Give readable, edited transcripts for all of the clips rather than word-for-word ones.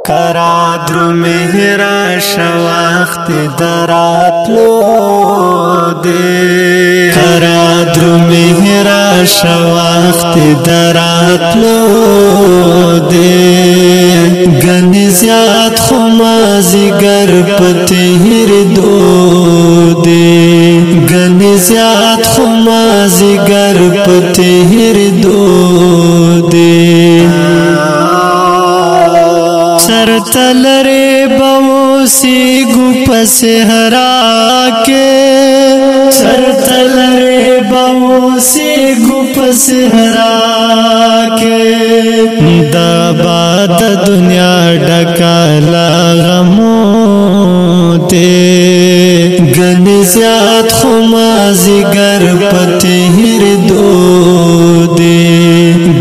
کرا درو مهرا شواخت دراتلو دے کرا درو مهرا شواخت دراتلو دے گنی زیاد خمازی گر پتہر دو دے گنی زیاد خمازی گر پتہر دو دے سر تلرے بوسی گپ سہرا کے سر تلرے بوسی گپ سہرا کے دا باد دنیا ڈکالا غمو تے گن زیاد خمازی گر پتہر دو دے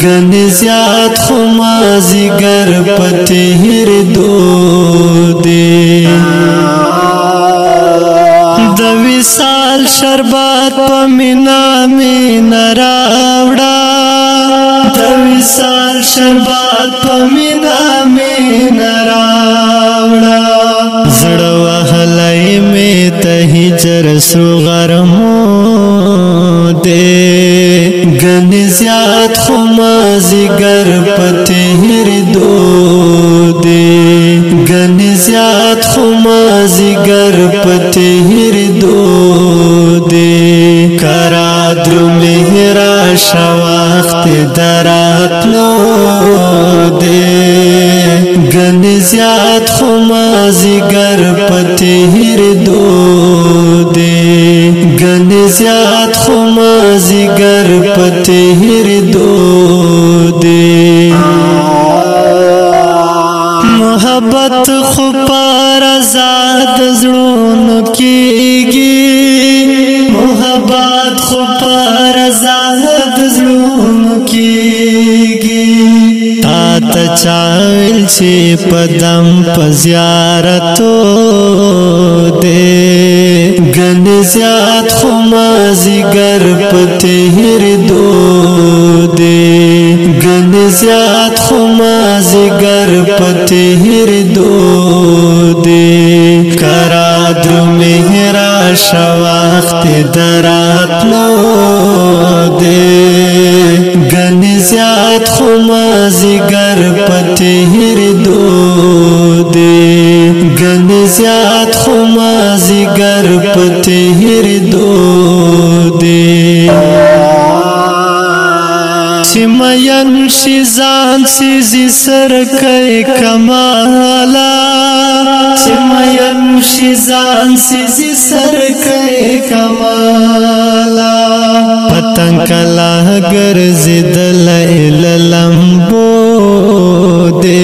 گن زیاد خمازی گر پتہر دو دے د وصال شربات پمینا میں نراوڑا د وصال شربات پمینا میں نراوڑا زڑ وحلائی میں تہجر سو غرمو دے گن زیاد خمازی گر پتہر دو دے گن زیاد خمازی گر پتہر دو دے کرا درو مهرا شواخت دراتلو دے گن زیاد خمازی گر پتہر دو دے گن زیاد خمازی گر پتہر دو دے محبت خپار آزاد زړونو کېږي محبت خپار آزاد زړونو کېږي تا ته چا ویل چې پدم په زیارتو دې ګن زیات خمازی گر پتہر دو دے گن زیاد خمازی گر پتہر دو دے کرا درو مهرا شواخت دراتلو دے گن زیاد خمازی گر پتہر دو دے گن زیاد خمازی گر پتہر دو دے چمین شیزان سیزی سرکے کمالا چمین شیزان سیزی سرکے کمالا پتنگ کلا گرزد لیل لمبو دے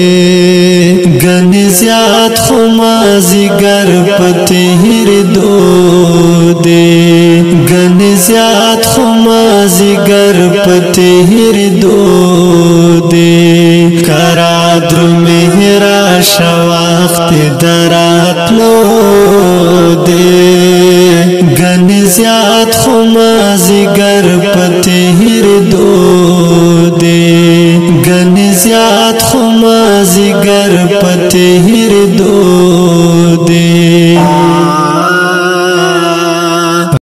گن زیاد خمازی گر پتہر دو دے گن زیاد خمازی گر پتہر دو دے کرا درو مهرا شواخت دراتلو دے گن زیاد خمازی گر پتہر دو دے گن زیاد خمازی گر پتہر